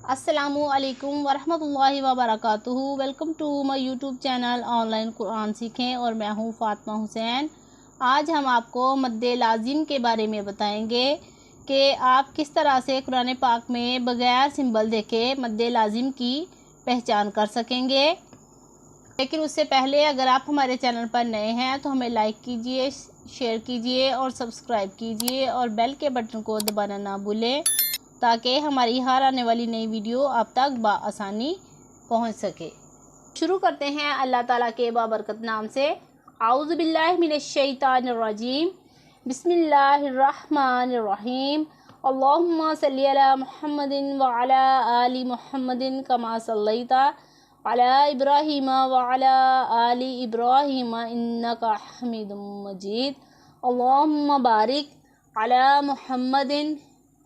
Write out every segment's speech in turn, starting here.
अस्सलामुअलैकुम वरहमतुल्लाहि वबरकातुहू। Welcome to my YouTube channel online Quran सीखें और मैं हूँ फ़ातिमा हुसैन। आज हम आपको मद्दे लाजिम के बारे में बताएंगे कि आप किस तरह से कुरान पाक में बग़ैर सिंबल देखे मद्दे लाजिम की पहचान कर सकेंगे। लेकिन उससे पहले अगर आप हमारे चैनल पर नए हैं तो हमें लाइक कीजिए, शेयर कीजिए और सब्सक्राइब कीजिए और बेल के बटन को दबाना ना भूलें ताकि हमारी हर आने वाली नई वीडियो आप तक बआसानी पहुंच सके। शुरू करते हैं अल्लाह ताला के बाबरकत नाम से। आऊज़ु बिल्लाहि मिनश शैतानिर रजीम, बिस्मिल्लाहिर रहमानिर रहीम। अल्लाहुम्मा सल्लि अला मुहम्मदिन व अला आलि मुहम्मदिन कमा सल्लैता अला इब्राहीम व अला आलि इब्राहीम इन्नका हमीदुम मजीद। अल्लाहुम्मा बारिक अला मुहम्मदिन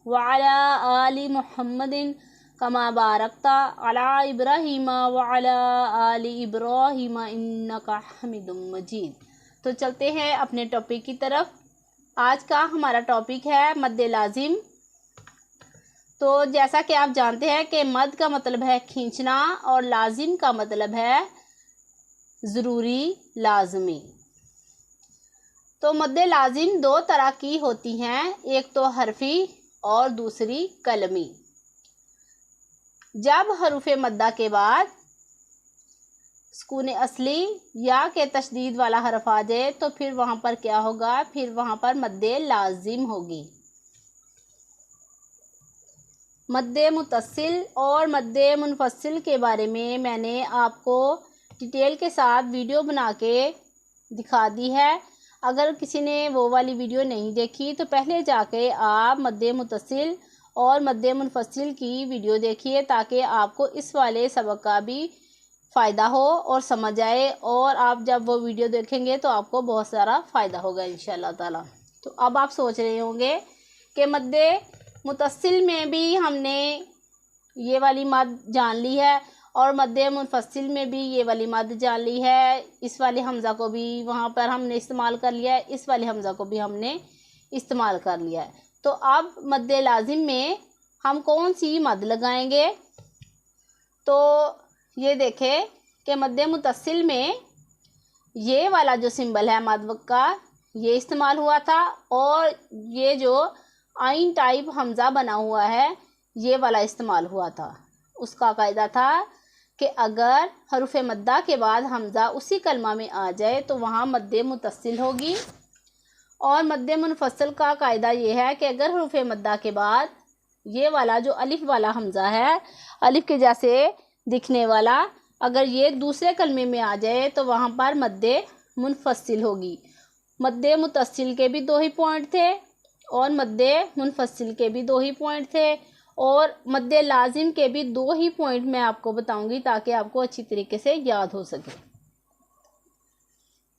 व अला आलि मुहम्मदिन कमा बारकता अला इब्राहीम व अला आलि इब्राहीम इन्नका हमीदुम मजीद। तो चलते हैं अपने टॉपिक की तरफ। आज का हमारा टॉपिक है मद्दे लाजिम। तो जैसा कि आप जानते हैं कि मद का मतलब है खींचना और लाजिम का मतलब है ज़रूरी, लाजमी। तो मद्दे लाजिम दो तरह की होती हैं, एक तो हरफी और दूसरी कलमी। जब हरूफे मद्दा के बाद सुकून असली या के तशदीद वाला हरफ आ जाए तो फिर वहाँ पर क्या होगा, फिर वहाँ पर मद्दे लाजिम होगी। मद्दे मुत्तसिल और मद्दे मुनफसिल के बारे में मैंने आपको डिटेल के साथ वीडियो बना के दिखा दी है। अगर किसी ने वो वाली वीडियो नहीं देखी तो पहले जाके आप मद्दे मुत्तसिल और मद्दे मुनफसिल की वीडियो देखिए ताकि आपको इस वाले सबक का भी फ़ायदा हो और समझ आए, और आप जब वो वीडियो देखेंगे तो आपको बहुत सारा फ़ायदा होगा इंशाअल्लाह ताला। तो अब आप सोच रहे होंगे कि मद्दे मुत्तसिल में भी हमने ये वाली मद जान ली है और मद्दे मुनफसिल में भी ये वाली मद जान ली है, इस वाले हमज़ा को भी वहाँ पर हमने इस्तेमाल कर लिया है, इस वाले हमज़ा को भी हमने इस्तेमाल कर लिया है। तो अब मद्दे लाजिम में हम कौन सी मद लगाएंगे? तो ये देखें कि मद्दे मुत्तसिल में ये वाला जो सिंबल है मद का, ये इस्तेमाल हुआ था, और ये जो आइन टाइप हमज़ा बना हुआ है ये वाला इस्तेमाल हुआ था। उसका कायदा था कि अगर हरूफ मद्दा के बाद हमज़ा उसी कलमा में आ जाए तो वहाँ मद्दे मुत्तसिल होगी। और मद्दे मुनफसल का कायदा ये है कि अगर हरूफ मद्दा के बाद ये वाला जो अलिफ वाला हमज़ा है, अलिफ के जैसे दिखने वाला, अगर ये दूसरे कलमे में आ जाए तो वहाँ पर मद्दे मुनफसिल होगी। मद्दे मुत्तसिल के भी दो ही पॉइंट थे और मद्दे मुनफसिल के भी दो ही पॉइंट थे, और मद्दे लाजिम के भी दो ही पॉइंट मैं आपको बताऊंगी ताकि आपको अच्छी तरीके से याद हो सके।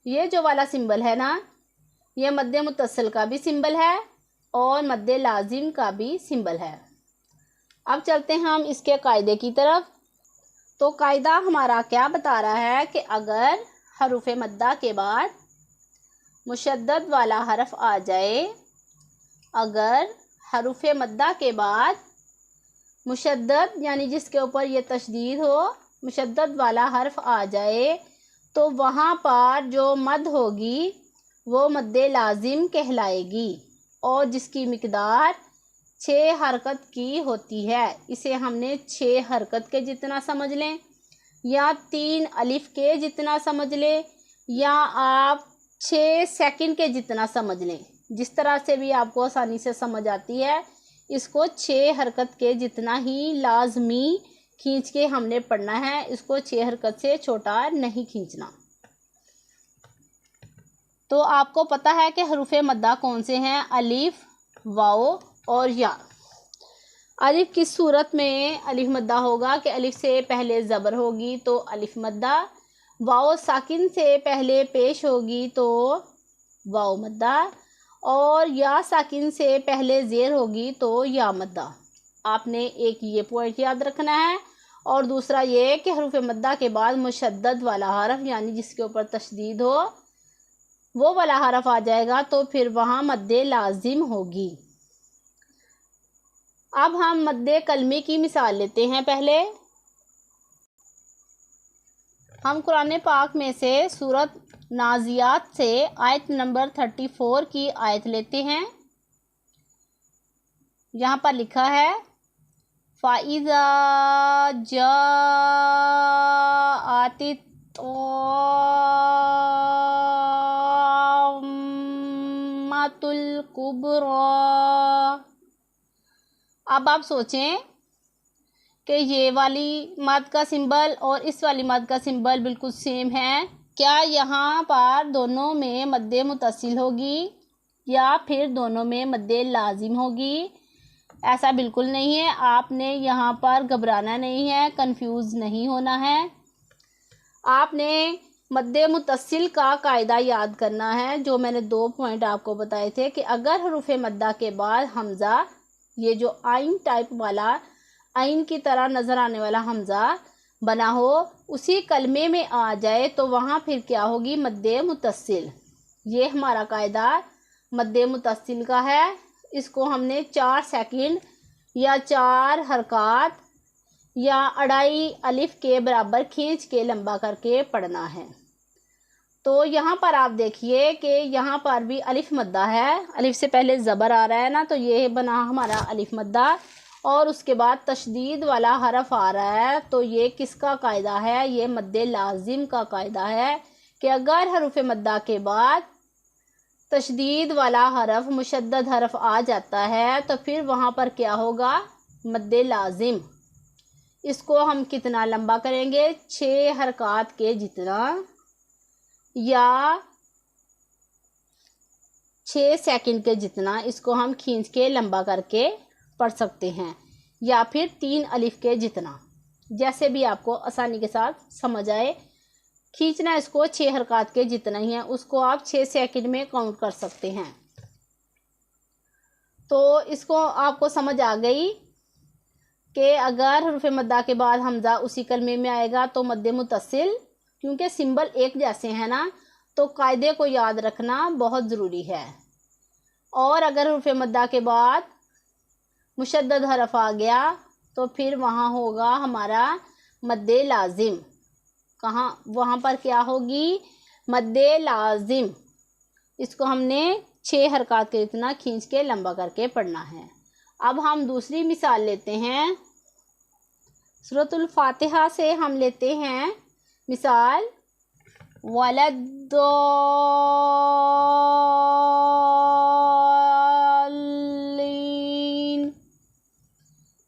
ये जो वाला सिंबल है ना, ये मद्दे मुत्तसिल का भी सिंबल है और मद्दे लाजिम का भी सिंबल है। अब चलते हैं हम इसके कायदे की तरफ। तो कायदा हमारा क्या बता रहा है कि अगर हरूफ मद्दा के बाद मुशद्दद वाला हरफ आ जाए, अगर हरूफ मद्दा के बाद मुशद्दद यानी जिसके ऊपर ये तशदीद हो, मुशद्दद वाला हरफ आ जाए तो वहाँ पर जो मद होगी वो मद्दे लाजिम कहलाएगी और जिसकी मिकदार 6 हरकत की होती है। इसे हमने 6 हरकत के जितना समझ लें या 3 अलिफ के जितना समझ लें या आप 6 सेकंड के जितना समझ लें, जिस तरह से भी आपको आसानी से समझ आती है, इसको 6 हरकत के जितना ही लाजमी खींच के हमने पढ़ना है। इसको 6 हरकत से छोटा नहीं खींचना। तो आपको पता है कि हरूफ मद्दा कौन से हैं? अलिफ, वाओ और या। अलिफ किस सूरत में अलिफ मद्दा होगा कि अलिफ से पहले ज़बर होगी तो अलिफ मद्दा, वाओ साकिन से पहले पेश होगी तो वाओ मद्दा, और या साकिन से पहले ज़ेर होगी तो या मद्दा। आपने एक ये पॉइंट याद रखना है, और दूसरा ये कि हरूफ मद्दा के बाद मुशद्दद वाला हरफ यानी जिसके ऊपर तशदीद हो वो वाला हरफ आ जाएगा तो फिर वहाँ मद्दे लाजिम होगी। अब हम मद्दे कलमे की मिसाल लेते हैं। पहले हम कुरान पाक में से सूरत नाजियात से आयत नंबर 34 की आयत लेते हैं। यहाँ पर लिखा है फ़ाइज़ा जाअतित ताम्मतुल कुबरा। अब आप सोचें कि ये वाली मद का सिंबल और इस वाली मद का सिंबल बिल्कुल सेम है। क्या यहाँ पर दोनों में मद्दे मुतसिल होगी या फिर दोनों में मद्दे लाजिम होगी? ऐसा बिल्कुल नहीं है। आपने यहाँ पर घबराना नहीं है, कंफ्यूज नहीं होना है। आपने मद्दे मुतसिल का कायदा याद करना है, जो मैंने 2 पॉइंट आपको बताए थे कि अगर हरूफ मद्दा के बाद हमज़ा, ये जो आइन टाइप वाला, आइन की तरह नज़र आने वाला हमज़ा बना हो, उसी कलमे में आ जाए तो वहाँ फिर क्या होगी? मद्दे मुतसिल। ये हमारा कायदा मद्दे मुतसिल का है। इसको हमने 4 सेकंड या 4 हरकत या 2.5 अलिफ के बराबर खींच के लंबा करके पढ़ना है। तो यहाँ पर आप देखिए कि यहाँ पर भी अलिफ मद्दा है। अलिफ से पहले ज़बर आ रहा है ना, तो ये बना हमारा अलिफ मद्दा और उसके बाद तशदीद वाला हरफ आ रहा है। तो ये किसका कायदा है? ये मद्दे लाजिम का कायदा है कि अगर हरूफ मद्दा के बाद तशदीद वाला हरफ मुशद्दद हरफ आ जाता है तो फिर वहाँ पर क्या होगा? मद्दे लाजिम। इसको हम कितना लंबा करेंगे? 6 हरकत के जितना या 6 सेकंड के जितना इसको हम खींच के लंबा करके पढ़ सकते हैं, या फिर 3 अलिफ के जितना, जैसे भी आपको आसानी के साथ समझ आए। खींचना इसको 6 हरकत के जितना ही है, उसको आप 6 सेकंड में काउंट कर सकते हैं। तो इसको आपको समझ आ गई कि अगर हरूफ मद्दा के बाद हमज़ा उसी कलमे में आएगा तो मद्दे मुतसिल, क्योंकि सिंबल एक जैसे हैं ना, तो कायदे को याद रखना बहुत ज़रूरी है। और अगर हरूफ मद्दा के बाद मुशद्दद हरफ आ गया तो फिर वहाँ होगा हमारा मद्दे लाजिम। कहाँ? वहाँ पर क्या होगी? मद्दे लाजिम। इसको हमने 6 हरकत के इतना खींच के लंबा करके पढ़ना है। अब हम दूसरी मिसाल लेते हैं। सूरतुल फातिहा से हम लेते हैं मिसाल वलद्दौलीन।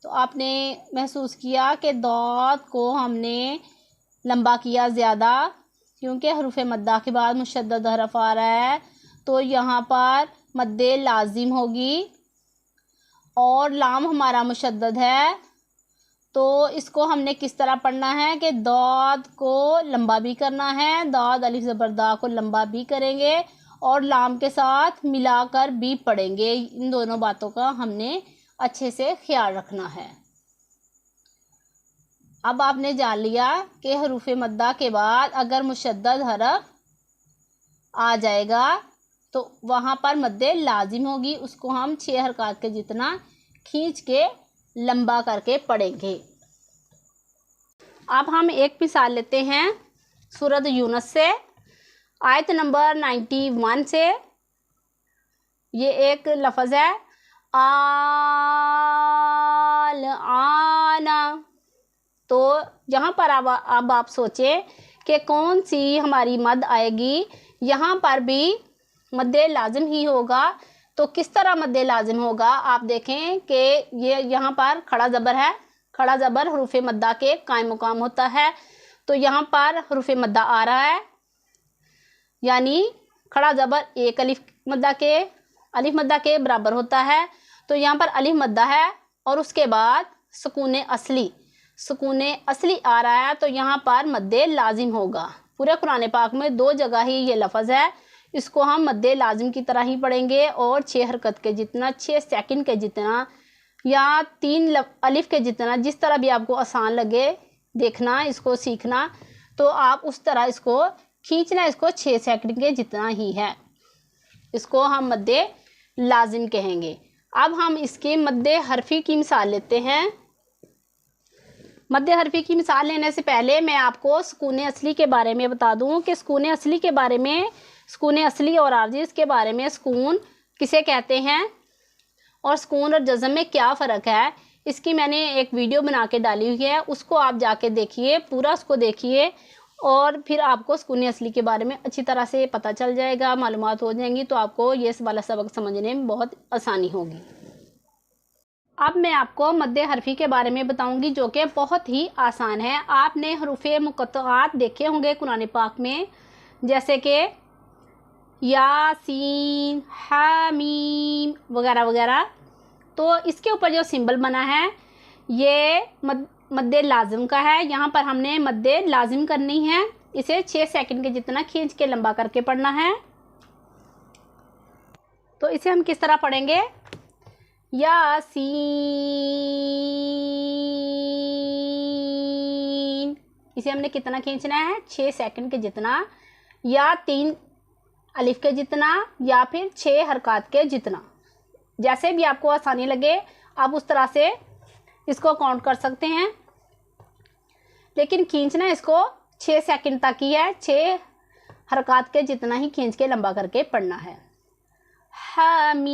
तो आपने महसूस किया कि दौद को हमने लंबा किया ज़्यादा, क्योंकि हरूफ मद्दा के बाद मुशद्दद हरफ आ रहा है, तो यहाँ पर मद्दे लाजिम होगी और लाम हमारा मुशद्दद है। तो इसको हमने किस तरह पढ़ना है कि दौद को लंबा भी करना है, दौद अलिफ ज़बर दा को लंबा भी करेंगे और लाम के साथ मिलाकर भी पढ़ेंगे। इन दोनों बातों का हमने अच्छे से ख्याल रखना है। अब आपने जान लिया कि हरूफ मद्दा के बाद अगर मुशद्दद हरफ आ जाएगा तो वहाँ पर मद्दे लाजिम होगी, उसको हम 6 हरकत के जितना खींच के लंबा करके पढ़ेंगे। अब हम एक मिसाल लेते हैं सूरत यूनुस से आयत नंबर 91 से। ये एक लफ्ज़ है आल आना। तो यहाँ पर अब आप सोचें कि कौन सी हमारी मद आएगी। यहाँ पर भी मद्दे लाजिम ही होगा। तो किस तरह मद्दे लाजिम होगा? आप देखें कि ये यहाँ पर खड़ा ज़बर है। खड़ा ज़बर हरूफ मद्दा के कायम मुकाम होता है। तो यहाँ पर हरूफ मद्दा आ रहा है, यानी खड़ा ज़बर एक अलिफ मद्दा के बराबर होता है। तो यहाँ पर अलिफ मद्दा है और उसके बाद सुकून असली आ रहा है, तो यहाँ पर मद्दे लाजिम होगा। पूरे कुरान पाक में 2 जगह ही ये लफ्ज़ है। इसको हम मद्दे लाजिम की तरह ही पढ़ेंगे और 6 हरकत के जितना, 6 सेकंड के जितना या 3 अलिफ के जितना, जिस तरह भी आपको आसान लगे देखना, इसको सीखना, तो आप उस तरह इसको खींचना। इसको 6 सेकंड के जितना ही है, इसको हम मद्दे लाजिम कहेंगे। अब हम इसकी मद्दे हरफी की मिसाल लेते हैं। मद्दे हरफी की मिसाल लेने से पहले मैं आपको सुकून असली के बारे में बता दूं कि सुकून असली के बारे में, सुकून असली और आर्जिज़ के बारे में, सुकून किसे कहते हैं और सुकून और जज़म में क्या फ़र्क है, इसकी मैंने एक वीडियो बना के डाली हुई है। उसको आप जाके देखिए, पूरा उसको देखिए और फिर आपको सुकून असली के बारे में अच्छी तरह से पता चल जाएगा, मालूमात हो जाएंगी, तो आपको ये वाला सबक समझने में बहुत आसानी होगी। अब मैं आपको मद्दे हरफी के बारे में बताऊंगी जो कि बहुत ही आसान है। आपने हरूफे मुक़त्तआत देखे होंगे कुरान पाक में, जैसे कि यासीन, हामीम वगैरह वगैरह। तो इसके ऊपर जो सिंबल बना है ये मद्दे लाजिम का है। यहाँ पर हमने मद्दे लाजिम करनी है। इसे 6 सेकंड के जितना खींच के लंबा करके पढ़ना है। तो इसे हम किस तरह पढ़ेंगे? यासीन, इसे हमने कितना खींचना है? 6 सेकंड के जितना, या 3 अलिफ के जितना, या फिर 6 हरकत के जितना, जैसे भी आपको आसानी लगे आप उस तरह से इसको काउंट कर सकते हैं। लेकिन खींचना इसको 6 सेकंड तक ही है। 6 हरकत के जितना ही खींच के लंबा करके पढ़ना है। हामीम,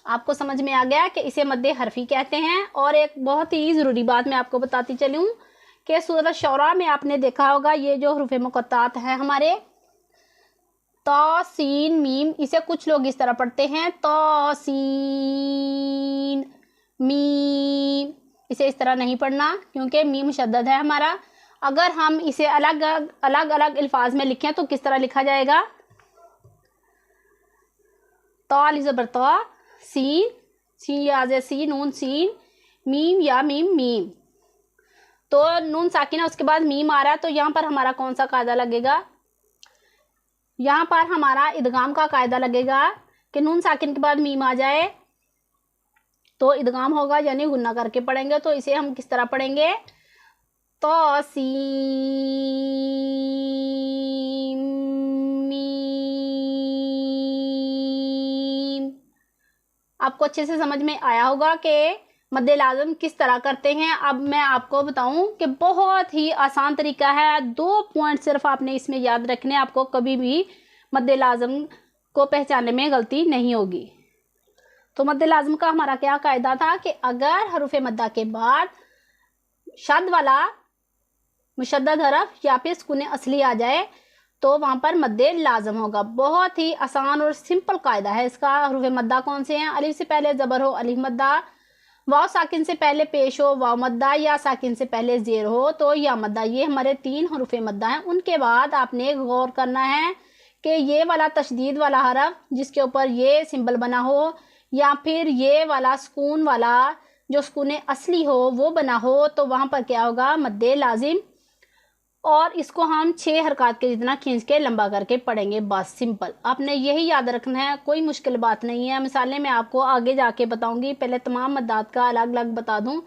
आपको समझ में आ गया कि इसे मद्दे हरफी कहते हैं। और एक बहुत ही ज़रूरी बात मैं आपको बताती चलूँ कि सूरह शौरा में आपने देखा होगा ये जो हरूफ मुक़त्तआत हैं हमारे, तो सीन मीम, इसे कुछ लोग इस तरह पढ़ते हैं तो सीन मीम। इसे इस तरह नहीं पढ़ना क्योंकि मीम मुशद्दद है हमारा। अगर हम इसे अलग अलग अल्फाज में लिखें तो किस तरह लिखा जाएगा? तो ज़बर तो, सीन, सीन याज़े सी, नून सीन, मीम या मीम मीम। तो नून साकिना उसके बाद मीम आ रहा है, तो यहाँ पर हमारा कौन सा कायदा लगेगा? यहाँ पर हमारा इदगाम का कायदा लगेगा कि नून साकिन के बाद मीम आ जाए तो इदगाम होगा, यानी गुन्ना करके पढ़ेंगे। तो इसे हम किस तरह पढ़ेंगे? तो सीम मीम। आपको अच्छे से समझ में आया होगा कि मद्दे लाज़िम किस तरह करते हैं। अब मैं आपको बताऊं कि बहुत ही आसान तरीका है। 2 पॉइंट सिर्फ आपने इसमें याद रखने, आपको कभी भी मद्दे लाज़िम को पहचानने में गलती नहीं होगी। तो मद्दे लाज़िम का हमारा क्या कायदा था कि अगर हरूफे मद्दा के बाद शद वाला मुशद्दद हरफ या फिर सुकून असली आ जाए तो वहाँ पर मद्दे लाज़िम होगा। बहुत ही आसान और सिंपल कायदा है इसका। हरूफे मद्दा कौन से हैं? अलिफ से पहले ज़बर हो, अलिफ मद्दा, वाव साकिन से पहले पेश हो, वाव मद्दा, या साकिन से पहले ज़ेर हो तो या मद्दा। ये हमारे 3 हरूफे मद्दा हैं। उनके बाद आपने गौर करना है कि ये वाला तशदीद वाला हरफ जिसके ऊपर ये सिंबल बना हो, या फिर ये वाला सुकून वाला जो सुकून असली हो वो बना हो, तो वहाँ पर क्या होगा? मद्दे लाजिम। और इसको हम 6 हरकत के जितना खींच के लंबा करके पढ़ेंगे। बस सिंपल, आपने यही याद रखना है, कोई मुश्किल बात नहीं है। मिसालें मैं आपको आगे जाके बताऊंगी, पहले तमाम मद्दात का अलग अलग बता दूं।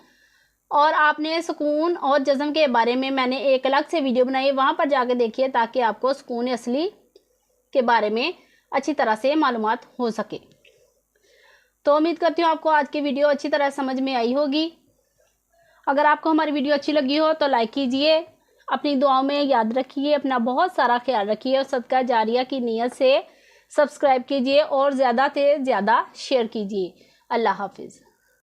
और आपने सुकून और जज़म के बारे में मैंने एक अलग से वीडियो बनाई, वहाँ पर जाके देखिए ताकि आपको सुकून असली के बारे में अच्छी तरह से मालूमात हो सके। तो उम्मीद करती हूँ आपको आज की वीडियो अच्छी तरह समझ में आई होगी। अगर आपको हमारी वीडियो अच्छी लगी हो तो लाइक कीजिए, अपनी दुआओं में याद रखिए, अपना बहुत सारा ख्याल रखिए और सदका जारिया की नीयत से सब्सक्राइब कीजिए और ज़्यादा से ज़्यादा शेयर कीजिए। अल्लाह हाफिज़।